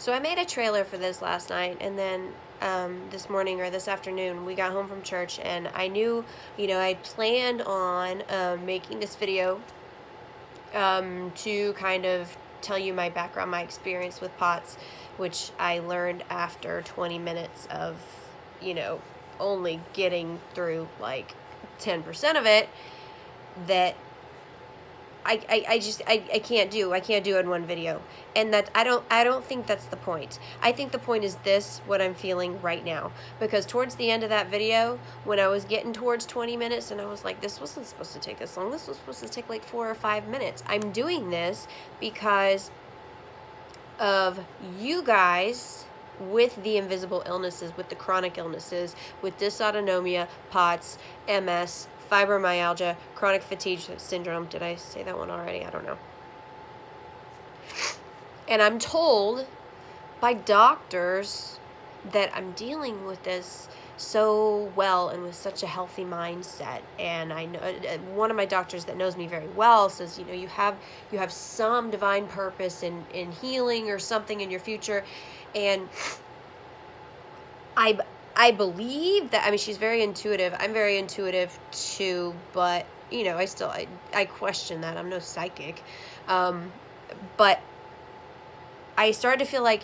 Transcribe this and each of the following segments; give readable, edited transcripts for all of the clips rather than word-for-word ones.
So I made a trailer for this last night, and then this morning or this afternoon, we got home from church, and I knew, I planned on making this video to kind of tell you my background, my experience with POTS, which I learned after 20 minutes of, only getting through like 10% of it, that I can't do in one video. And that I don't think that's the point. I think the point is what I'm feeling right now, because towards the end of that video, when I was getting towards 20 minutes and I was like, this wasn't supposed to take this long, this was supposed to take like 4 or 5 minutes. I'm doing this because of you guys with the invisible illnesses, with the chronic illnesses, with dysautonomia, POTS, MS, fibromyalgia, chronic fatigue syndrome. Did I say that one already? I don't know. And I'm told by doctors that I'm dealing with this so well and with such a healthy mindset. And I know one of my doctors that knows me very well says, you have some divine purpose in healing or something in your future. And I believe that. I mean, she's very intuitive. I'm very intuitive too, but I question that. I'm no psychic. But I started to feel like,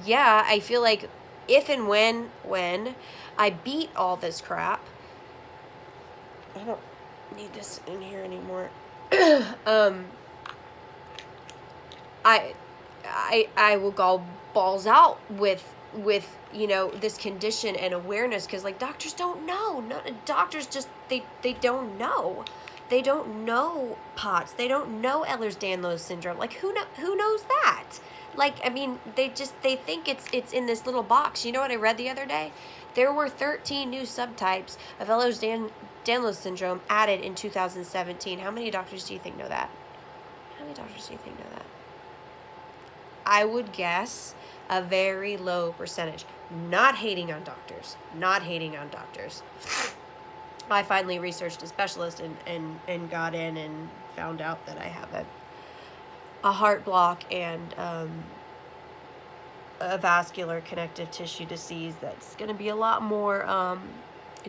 yeah, I feel like if and when I beat all this crap, I don't need this in here anymore. I will go balls out with this condition and awareness, because like doctors don't know. Doctors just they don't know. They don't know POTS. They don't know Ehlers-Danlos syndrome. Like who knows that? Like, I mean, they think it's in this little box. You know what I read the other day? There were 13 new subtypes of Ehlers-Danlos syndrome added in 2017. How many doctors do you think know that? How many doctors do you think know that? I would guess a very low percentage. Not hating on doctors. Not hating on doctors. I finally researched a specialist and got in and found out that I have a heart block and a vascular connective tissue disease that's going to be a lot more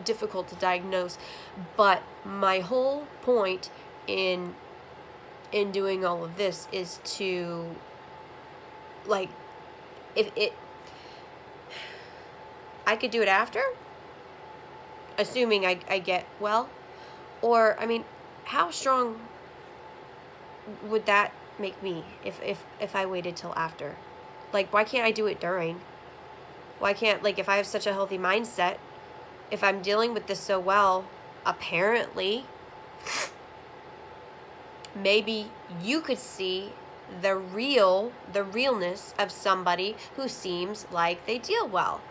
difficult to diagnose. But my whole point in doing all of this is to, like, if I could do it after, assuming I get well, or, I mean, how strong would that make me if I waited till after? Like, why can't I do it during? Why can't, like, if I have such a healthy mindset, if I'm dealing with this so well, apparently, maybe you could see the realness of somebody who seems like they deal well.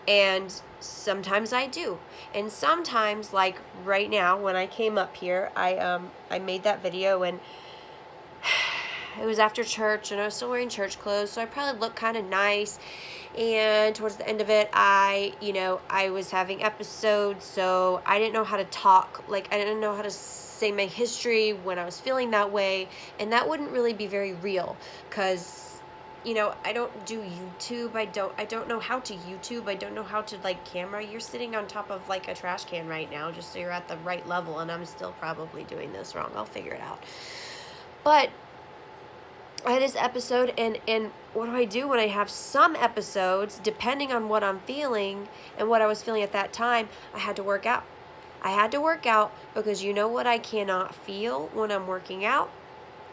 And sometimes I do. And sometimes, like right now, when I came up here, I made that video, and it was after church, and I was still wearing church clothes, so I probably looked kind of nice. And towards the end of it, I was having episodes, so I didn't know how to talk. Like, I didn't know how to say my history when I was feeling that way, and that wouldn't really be very real, because I don't do YouTube. I don't know how to YouTube. I don't know how to, like, camera. You're sitting on top of, like, a trash can right now, just so you're at the right level, and I'm still probably doing this wrong. I'll figure it out. But I had this episode, and what do I do when I have some episodes, depending on what I'm feeling and what I was feeling at that time? I had to work out. I had to work out, because you know what I cannot feel when I'm working out?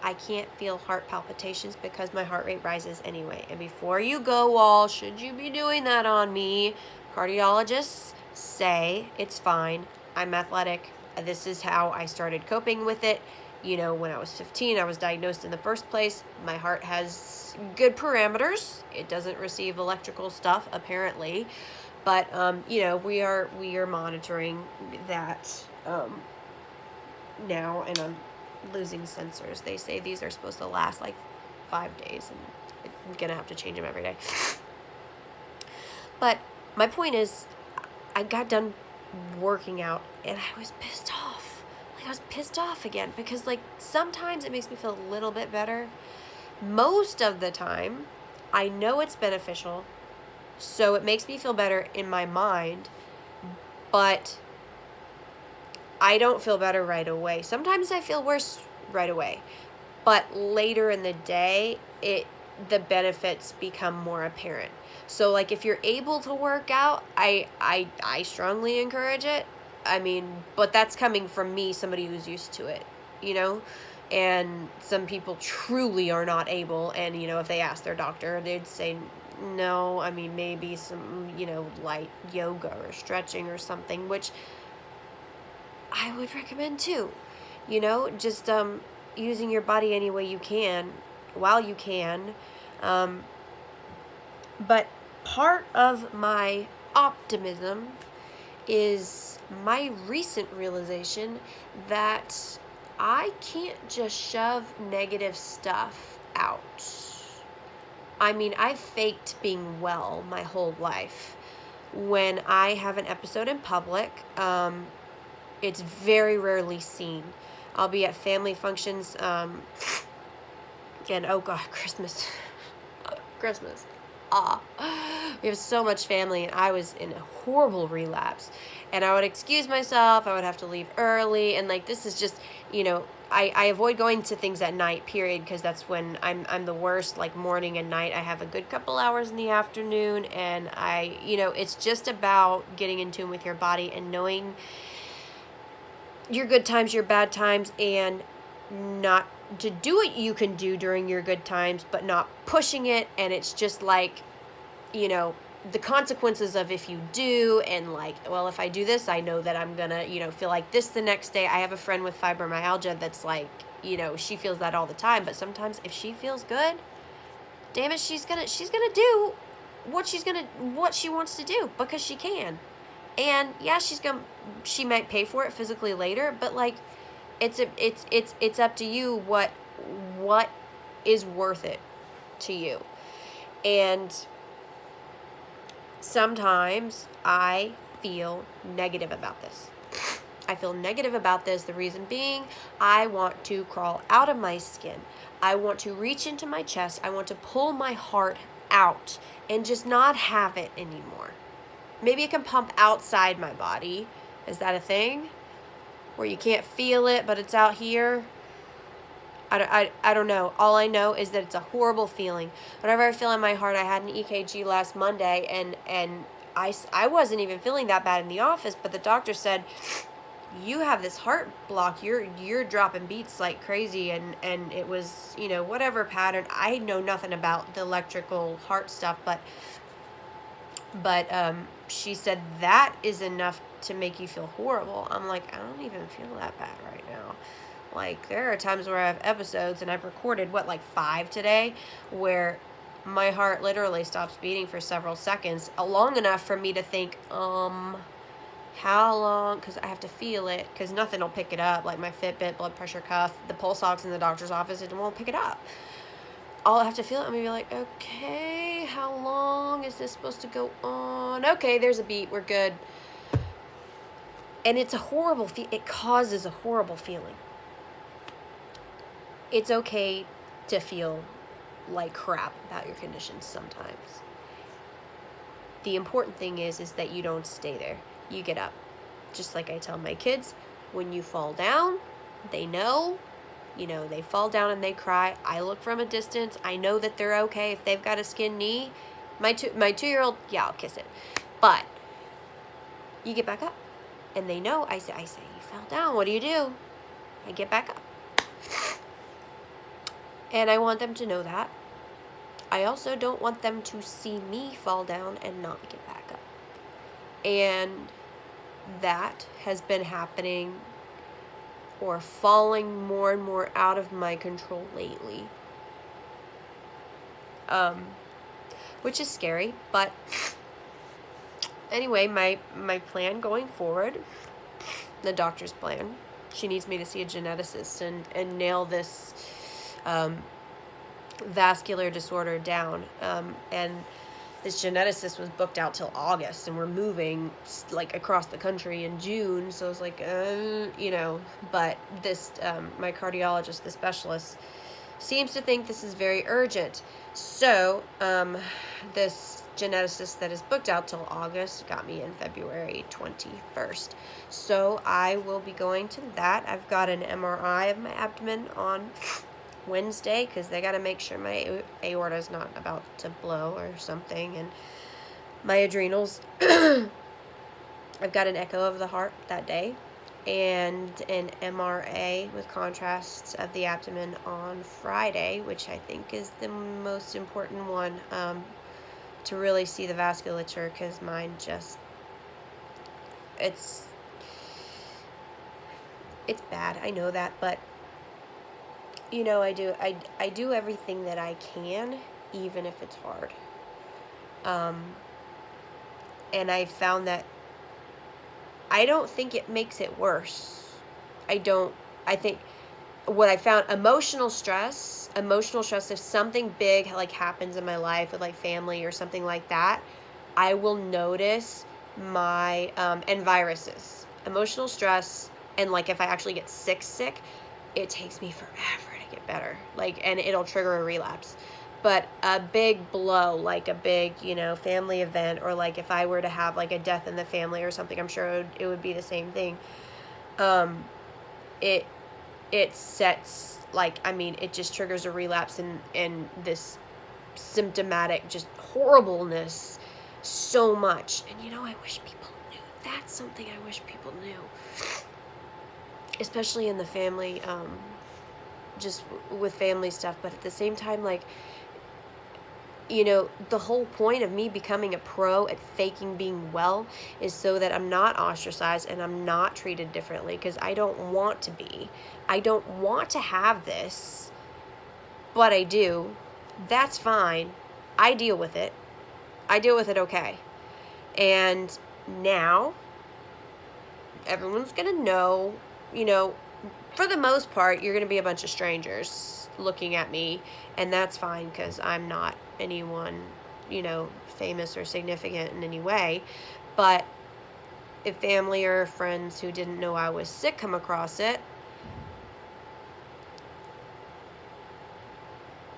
I can't feel heart palpitations, because my heart rate rises anyway. And before you go all, should you be doing that on me? Cardiologists say it's fine. I'm athletic. This is how I started coping with it. When I was 15, I was diagnosed in the first place. My heart has good parameters. It doesn't receive electrical stuff, apparently. But, we are monitoring that now, and I'm losing sensors. They say these are supposed to last like 5 days, and I'm gonna have to change them every day. But my point is, I got done working out, and I was pissed off. Like, I was pissed off again, because, like, sometimes it makes me feel a little bit better. Most of the time, I know it's beneficial, so it makes me feel better in my mind, but I don't feel better right away. Sometimes I feel worse right away, but later in the day, the benefits become more apparent. So like if you're able to work out, I strongly encourage it. I mean, but that's coming from me, somebody who's used to it, you know? And some people truly are not able, and if they ask their doctor, they'd say no. I mean, maybe some, light yoga or stretching or something, which I would recommend too. Just using your body any way you can while you can. But part of my optimism is my recent realization that I can't just shove negative stuff out. I mean, I've faked being well my whole life. When I have an episode in public, it's very rarely seen. I'll be at family functions, and oh god, Christmas. Christmas. We have so much family, and I was in a horrible relapse. And I would excuse myself, I would have to leave early, and like this is just, I avoid going to things at night, period, because that's when I'm the worst, like morning and night. I have a good couple hours in the afternoon, and it's just about getting in tune with your body and knowing your good times, your bad times, and not to do what you can do during your good times, but not pushing it. And it's just like, the consequences of if you do, and like, well, if I do this, I know that I'm gonna, feel like this the next day. I have a friend with fibromyalgia that's like, she feels that all the time, but sometimes if she feels good, damn it, she's gonna do what she wants to do because she can. And yeah, she might pay for it physically later, but like it's up to you what is worth it to you. And sometimes I feel negative about this. The reason being, I want to crawl out of my skin. I want to reach into my chest. I want to pull my heart out and just not have it anymore. Maybe it can pump outside my body. Is that a thing? Where you can't feel it, but it's out here? I don't know. All I know is that it's a horrible feeling. Whenever I feel in my heart, I had an EKG last Monday, and I wasn't even feeling that bad in the office, but the doctor said, you have this heart block. You're dropping beats like crazy, and it was, whatever pattern. I know nothing about the electrical heart stuff, but she said that is enough to make you feel horrible. I'm like, I don't even feel that bad right now. Like, there are times where I have episodes, and I've recorded, like 5 today, where my heart literally stops beating for several seconds, long enough for me to think, how long, because I have to feel it, because nothing will pick it up, like my Fitbit, blood pressure cuff, the pulse ox in the doctor's office, it won't pick it up. I'll have to feel it and be like, okay, how long is this supposed to go on? Okay, there's a beat, we're good. And it's a horrible it causes a horrible feeling. It's okay to feel like crap about your conditions sometimes. The important thing is that you don't stay there. You get up. Just like I tell my kids, when you fall down, they know. They fall down and they cry. I look from a distance. I know that they're okay. If they've got a skinned knee, my 2-year-old, yeah, I'll kiss it. But you get back up. And they know. I say, you fell down. What do? I get back up. And I want them to know that. I also don't want them to see me fall down and not get back up. And that has been happening or falling more and more out of my control lately. Which is scary, but anyway, my plan going forward, the doctor's plan, she needs me to see a geneticist and nail this vascular disorder down. And this geneticist was booked out till August, and we're moving like across the country in June. So I was like, but this, my cardiologist, the specialist, seems to think this is very urgent. So, this geneticist that is booked out till August got me in February 21st. So, I will be going to that. I've got an MRI of my abdomen on Wednesday because they got to make sure my aorta is not about to blow or something, and my adrenals. I've got an echo of the heart that day and an MRA with contrasts of the abdomen on Friday, which I think is the most important one, to really see the vasculature, because mine just, it's bad. I know that, but you know, I do everything that I can, even if it's hard. And I found that I don't think it makes it worse. I think what I found, emotional stress, if something big like happens in my life with like family or something like that, I will notice my, and viruses, emotional stress, and like if I actually get sick, it takes me forever to get better. Like, and it'll trigger a relapse. But a big blow, like a big, family event, or like if I were to have like a death in the family or something, I'm sure it would be the same thing. It sets, like, I mean, it just triggers a relapse and this symptomatic just horribleness so much. And I wish people knew. That's something I wish people knew. Especially in the family, just with family stuff. But at the same time, like, the whole point of me becoming a pro at faking being well is so that I'm not ostracized and I'm not treated differently, because I don't want to be. I don't want to have this, but I do. That's fine. I deal with it. I deal with it okay. And now, everyone's going to know, for the most part, you're going to be a bunch of strangers looking at me, and that's fine, because I'm not anyone, famous or significant in any way. But if family or friends who didn't know I was sick come across it,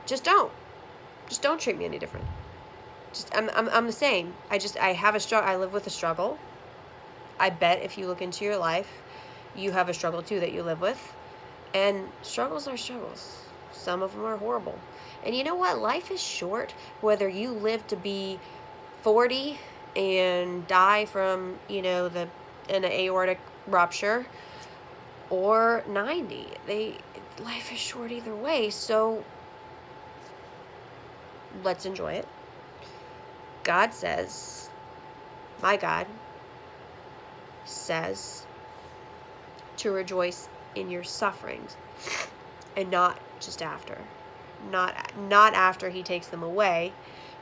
just don't treat me any different. I'm the same. I have a struggle. I live with a struggle. I bet if you look into your life, you have a struggle too that you live with. And struggles are struggles. Some of them are horrible. And you know what? Life is short, whether you live to be 40 and die from, an aortic rupture, or 90. Life is short either way, so let's enjoy it. God says, my God says, to rejoice in your sufferings, and not just after. Not after he takes them away.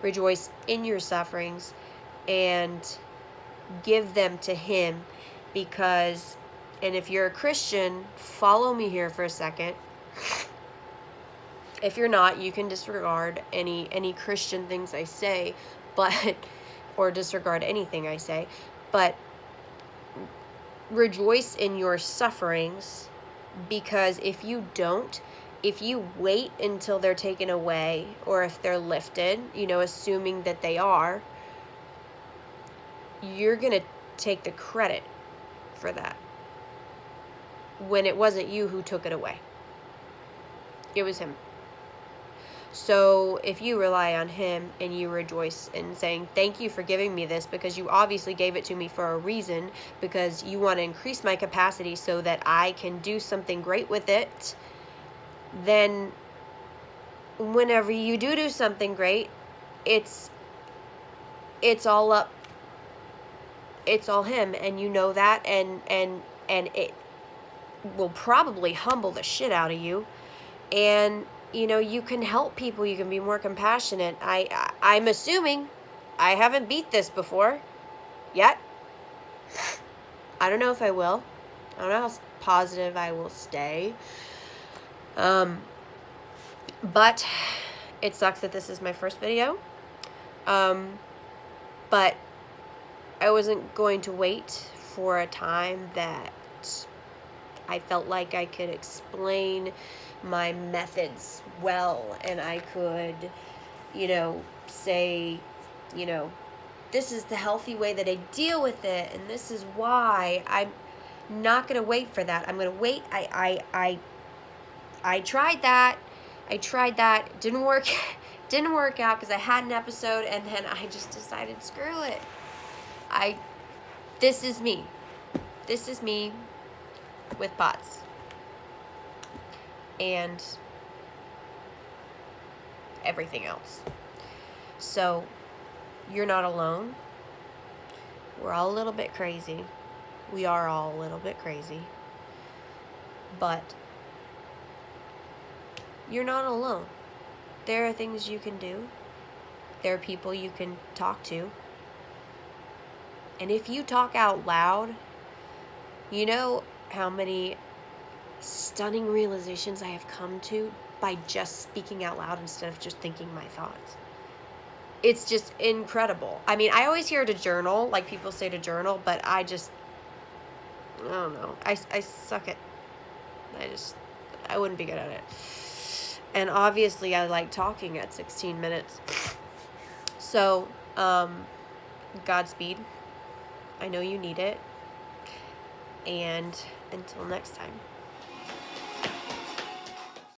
Rejoice in your sufferings and give them to him, because, and if you're a Christian, follow me here for a second. If you're not, you can disregard any Christian things I say, but, or disregard anything I say, but rejoice in your sufferings, because if you don't, if you wait until they're taken away, or if they're lifted, assuming that they are, you're going to take the credit for that, when it wasn't you who took it away. It was him. So if you rely on him and you rejoice in saying, thank you for giving me this, because you obviously gave it to me for a reason, because you want to increase my capacity so that I can do something great with it, then whenever you do something great, it's all up. It's all him, and you know that, and it will probably humble the shit out of you, and you can help people. You can be more compassionate. I'm assuming I haven't beat this before yet. I don't know if I will. I don't know how positive I will stay. But it sucks that this is my first video. But I wasn't going to wait for a time that I felt like I could explain my methods well, and I could, say, you know, this is the healthy way that I deal with it, and this is why. I'm not gonna wait for that. I'm gonna wait. I tried that. Didn't work. Didn't work out because I had an episode, and then I just decided, screw it. This is me. This is me with POTS. And everything else. So, you're not alone. We're all a little bit crazy. We are all a little bit crazy. But you're not alone. There are things you can do. There are people you can talk to. And if you talk out loud, you know how many stunning realizations I have come to by just speaking out loud instead of just thinking my thoughts. It's just incredible. I mean, I always hear to journal, like people say to journal, but I don't know. I suck at, I wouldn't be good at it. And obviously I like talking at 16 minutes. So, Godspeed. I know you need it. And until next time.